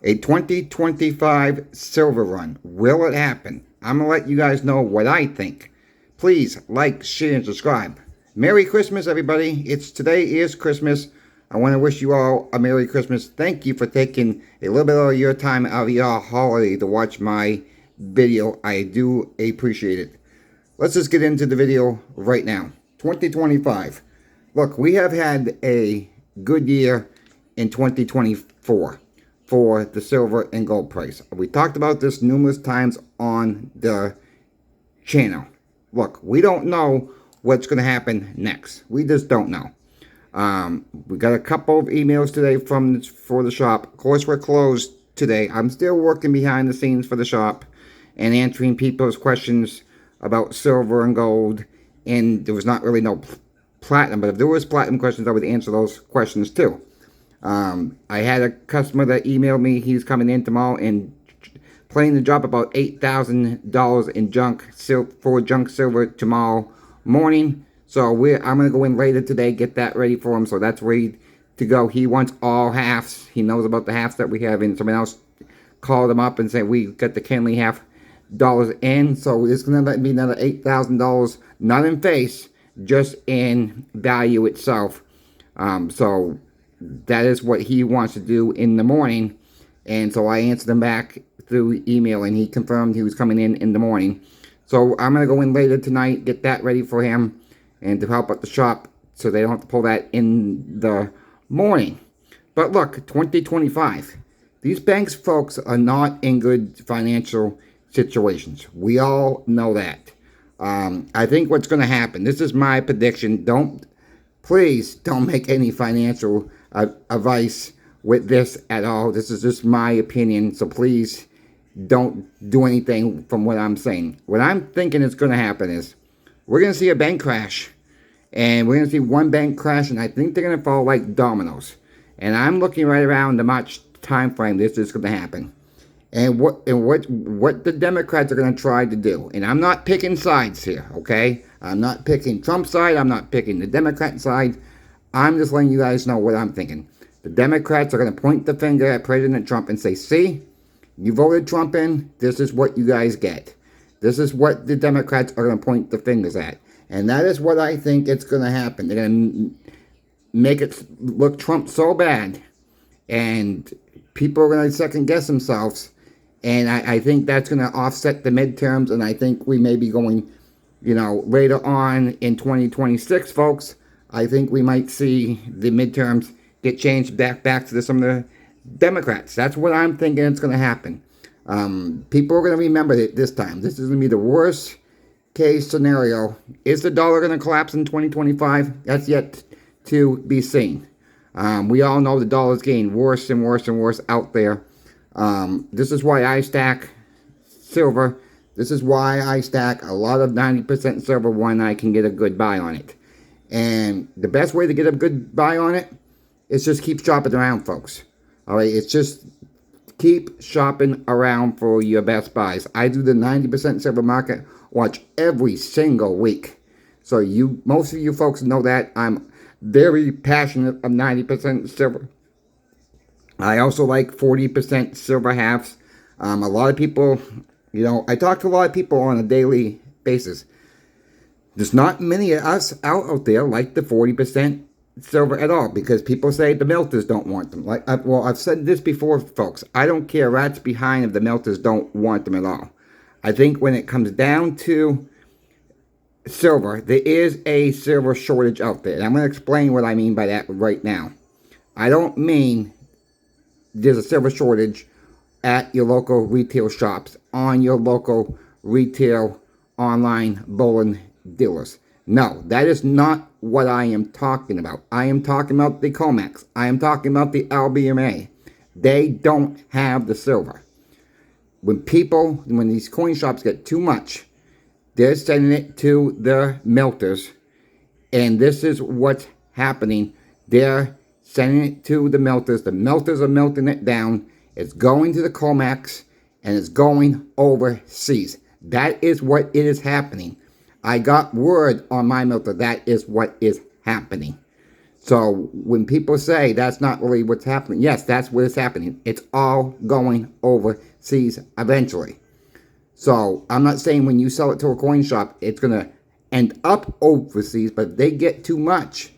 A 2025 silver run. Will it happen? I'm going to let you guys know what I think. Please like, share, and subscribe. Merry Christmas, everybody. Today is Christmas. I want to wish you all a Merry Christmas. Thank you for taking a little bit of your time out of your holiday to watch my video. I do appreciate it. Let's just get into the video right now. 2025. Look, we have had a good year in 2024 for the silver and gold price. We talked about this numerous times on the channel. Look, we don't know what's going to happen next. We just don't know. We got a couple of emails today for the shop. Of course, we're closed today. I'm still working behind the scenes for the shop and answering people's questions about silver and gold. And there was not really no platinum, but if there was platinum questions, I would answer those questions too. I had a customer that emailed me. He's coming in tomorrow and planning to drop about $8,000 in junk silver tomorrow morning. So I'm going to go in later today, get that ready for him. So that's ready to go. He wants all halves. He knows about the halves that we have in. Someone else called him up and said we got the Kenley half dollars in. So it's going to be another $8,000, not in face, just in value itself. So that is what he wants to do in the morning. And so I answered him back through email, and he confirmed he was coming in the morning. So I'm going to go in later tonight, get that ready for him, and to help out the shop so they don't have to pull that in the morning. But look, 2025. These banks, folks, are not in good financial situations. We all know that. I think what's going to happen, this is my prediction. Please don't make any financial advice with this at all. This is just my opinion, so please don't do anything from what I'm saying. What I'm thinking is going to happen is we're going to see a bank crash, and we're going to see one bank crash, and I think they're going to fall like dominoes. And I'm looking right around the March time frame this is going to happen. And what the Democrats are going to try to do. And I'm not picking sides here, okay? I'm not picking Trump's side. I'm not picking the Democrat side. I'm just letting you guys know what I'm thinking. The Democrats are going to point the finger at President Trump and say, see, you voted Trump in. This is what you guys get. This is what the Democrats are going to point the fingers at. And that is what I think it's going to happen. They're going to make it look Trump so bad. And people are going to second guess themselves. And I think that's going to offset the midterms, and I think we may be going, later on in 2026, folks. I think we might see the midterms get changed back to some of the Democrats. That's what I'm thinking it's going to happen. People are going to remember it this time. This is going to be the worst case scenario. Is the dollar going to collapse in 2025? That's yet to be seen. We all know the dollar's getting worse and worse and worse out there. This is why I stack silver. This is why I stack a lot of 90% silver when I can get a good buy on it. And the best way to get a good buy on it is just keep shopping around, folks. All right, it's just keep shopping around for your best buys. I do the 90% silver market watch every single week. So most of you folks know that I'm very passionate of 90% silver. I also like 40% silver halves. A lot of people, I talk to a lot of people on a daily basis. There's not many of us out there like the 40% silver at all, because people say the melters don't want them. I've said this before, folks. I don't care rats behind if the melters don't want them at all. I think when it comes down to silver, there is a silver shortage out there. And I'm going to explain what I mean by that right now. I don't mean there's a silver shortage at your local retail shops, on your local retail online bullion dealers. No, that is not what I am talking about. I am talking about the COMEX. I am talking about the LBMA. They don't have the silver. When these coin shops get too much, they're sending it to the melters. And this is what's happening. They're sending it to the melters. The melters are melting it down. It's going to the COMEX, and it's going overseas. That is what it is happening. I got word on my melter. That is what is happening. So when people say that's not really what's happening, yes, that's what is happening. It's all going overseas eventually. So I'm not saying when you sell it to a coin shop, it's going to end up overseas, but if they get too much,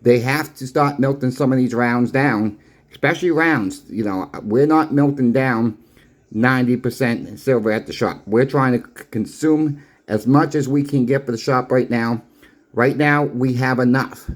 they have to start melting some of these rounds down, especially rounds. You know, we're not melting down 90% silver at the shop. We're trying to consume as much as we can get for the shop right now. Right now, we have enough.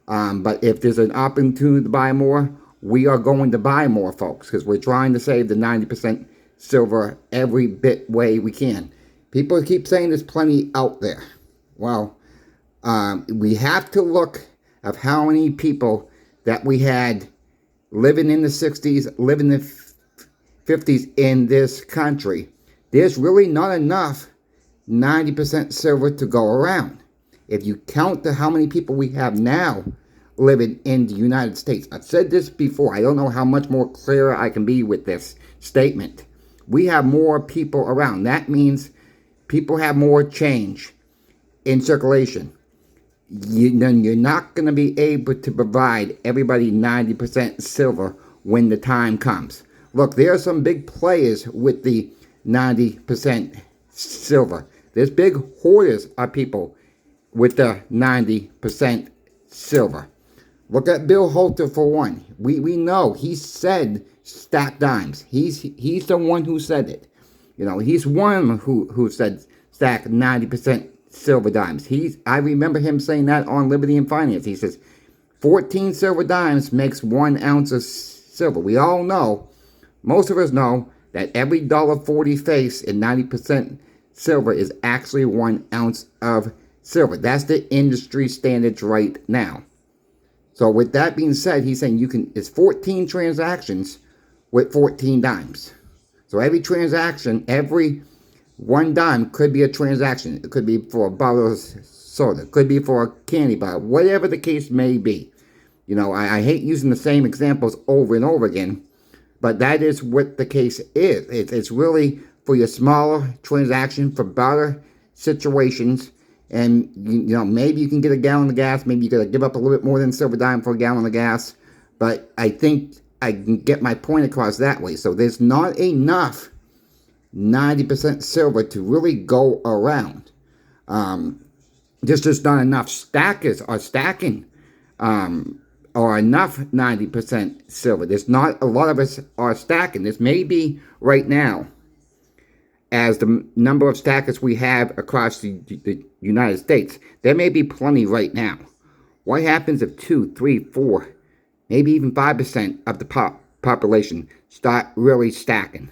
But if there's an opportunity to buy more, we are going to buy more, folks, because we're trying to save the 90% silver every bit way we can. People keep saying there's plenty out there. Well, we have to look at how many people that we had living in the 60s, living in the 50s in this country. There's really not enough 90% silver to go around. If you count how many people we have now living in the United States. I've said this before. I don't know how much more clearer I can be with this statement. We have more people around. That means people have more change in circulation. Then you're not going to be able to provide everybody 90% silver when the time comes. Look, there are some big players with the 90% silver. There's big hoarders of people with the 90% silver. Look at Bill Holter for one. We know he said stack dimes. He's the one who said it. You know, he's one who said stack 90% silver dimes. I remember him saying that on Liberty and Finance. He says 14 silver dimes makes 1 ounce of silver. We all know, most of us know, that every $1.40 face in 90% silver is actually 1 ounce of silver. That's the industry standards right now. So with that being said, he's saying it's 14 transactions with 14 dimes. So every transaction, every 1 dime could be a transaction. It could be for a bottle of soda. It could be for a candy bar. Whatever the case may be. You know, I hate using the same examples over and over again, but that is what the case is. It's really for your smaller transaction, for barter situations. And, you know, maybe you can get a gallon of gas. Maybe you got to give up a little bit more than silver dime for a gallon of gas. But I think I can get my point across that way. So there's not enough 90% silver to really go around. There's just not enough stackers or stacking or enough 90% silver. There's not a lot of us are stacking. This may be right now, as the number of stackers we have across the United States, there may be plenty right now. What happens if 2, 3, 4, maybe even 5% of the population start really stacking?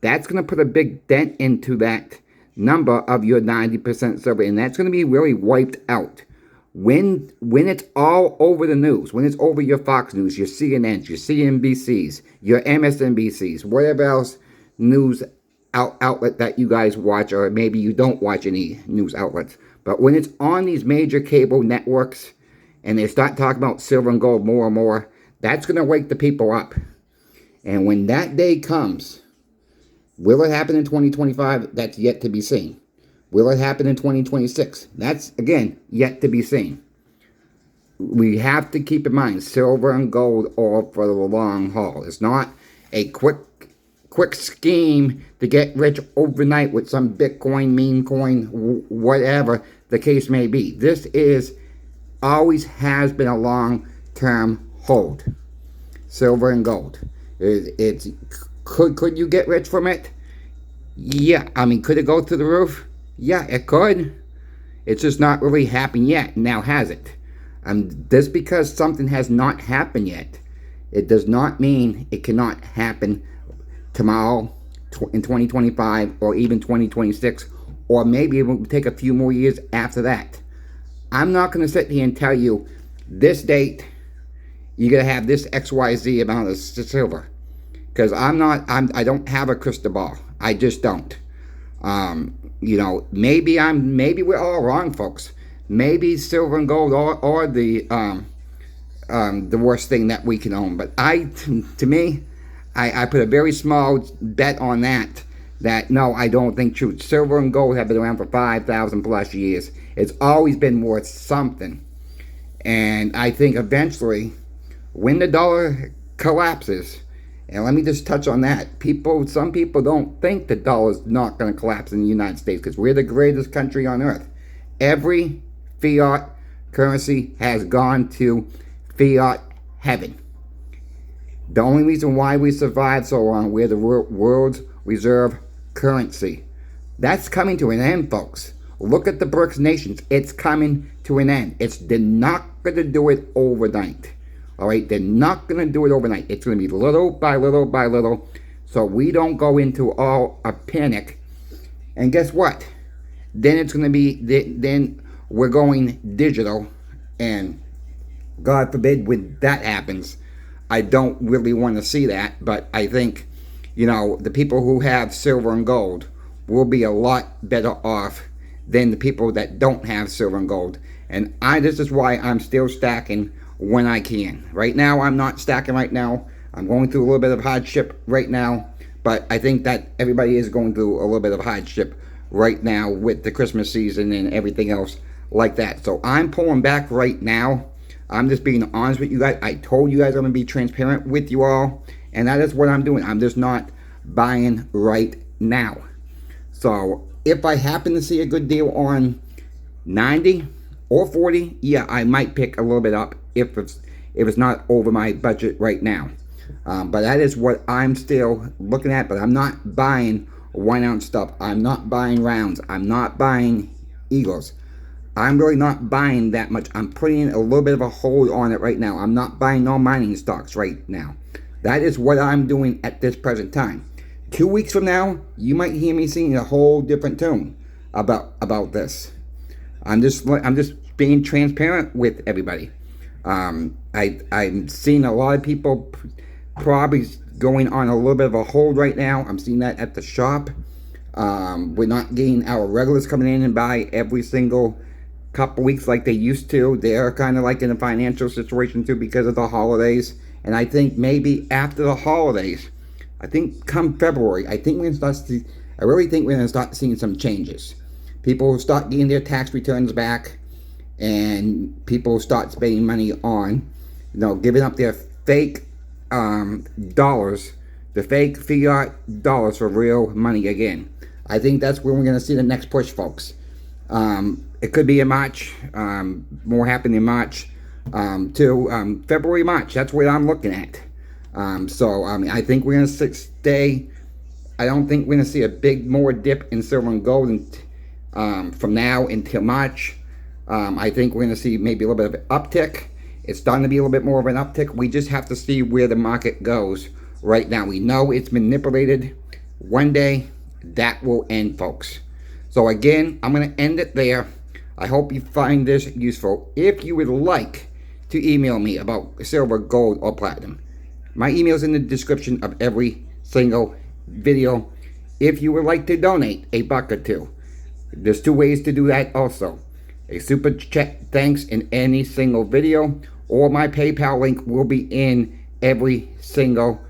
That's going to put a big dent into that number of your 90% silver, and that's going to be really wiped out. When it's all over the news, when it's over your Fox News, your CNNs, your CNBCs, your MSNBCs, whatever else news outlet that you guys watch, or maybe you don't watch any news outlets. But when it's on these major cable networks and they start talking about silver and gold more and more, that's going to wake the people up. And when that day comes, will it happen in 2025? That's yet to be seen. Will it happen in 2026? That's, again, yet to be seen. We have to keep in mind, silver and gold are for the long haul. It's not a quick scheme to get rich overnight with some Bitcoin, meme coin, whatever the case may be. This always has been a long-term hold. Silver and gold. Could you get rich from it? Yeah. I mean, could it go through the roof? Yeah, it could. It's just not really happened yet. Now, has it? Just because something has not happened yet, it does not mean it cannot happen tomorrow, in 2025, or even 2026, or maybe it will take a few more years after that. I'm not going to sit here and tell you, this date, you're going to have this XYZ amount of silver. Because I don't have a crystal ball. I just don't. You know, maybe we're all wrong, folks. Maybe silver and gold are the worst thing that we can own. But to me, I put a very small bet on that no, I don't think true. Silver and gold have been around for 5,000 plus years. It's always been worth something. And I think eventually, when the dollar collapses, and let me just touch on that. Some people don't think the dollar's not going to collapse in the United States because we're the greatest country on earth. Every fiat currency has gone to fiat heaven. The only reason why we survived so long, we're the world's reserve currency. That's coming to an end, folks. Look at the BRICS nations. It's coming to an end. They're not going to do it overnight. All right, they're not going to do it overnight. It's going to be little by little by little, so we don't go into all a panic. And guess what? Then it's going to be, then we're going digital, and God forbid when that happens. I don't really want to see that, but I think, the people who have silver and gold will be a lot better off than the people that don't have silver and gold. And this is why I'm still stacking when I can. Right now, I'm not stacking right now. I'm going through a little bit of hardship right now, but I think that everybody is going through a little bit of hardship right now with the Christmas season and everything else like that. So I'm pulling back right now. I'm just being honest with you guys. I told you guys I'm going to be transparent with you all, and that is what I'm doing. I'm just not buying right now. So if I happen to see a good deal on 90 or 40, yeah, I might pick a little bit up if it's not over my budget right now. But that is what I'm still looking at. But I'm not buying 1 ounce stuff. I'm not buying rounds. I'm not buying Eagles. I'm really not buying that much. I'm putting a little bit of a hold on it right now. I'm not buying no mining stocks right now. That is what I'm doing at this present time. 2 weeks from now, you might hear me singing a whole different tune about this. I'm just being transparent with everybody. I'm seeing a lot of people probably going on a little bit of a hold right now. I'm seeing that at the shop. We're not getting our regulars coming in and buy every single couple weeks like they used to. They're kind of like in a financial situation too because of the holidays. And I think maybe after the holidays, I think come February, I really think we're going to start seeing some changes. People will start getting their tax returns back, and people will start spending money on, giving up their fake dollars, the fake fiat dollars for real money again. I think that's when we're going to see the next push, folks. It could be in March, more happening in March, to February, March. That's what I'm looking at. I think we're going to stay. I don't think we're going to see a big more dip in silver and gold from now until March. I think we're going to see maybe a little bit of an uptick. It's starting to be a little bit more of an uptick. We just have to see where the market goes right now. We know it's manipulated. One day, that will end, folks. So again, I'm going to end it there. I hope you find this useful. If you would like to email me about silver, gold, or platinum, my email is in the description of every single video. If you would like to donate a buck or two, there's 2 ways to do that also. A super chat thanks in any single video, or my PayPal link will be in every single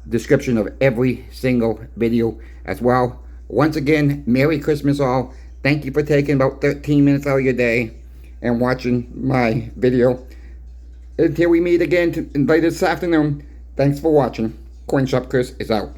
description of every single video as well. Once again, Merry Christmas all. Thank you for taking about 13 minutes out of your day and watching my video. Until we meet again later this afternoon, thanks for watching. CoinShop Chris is out.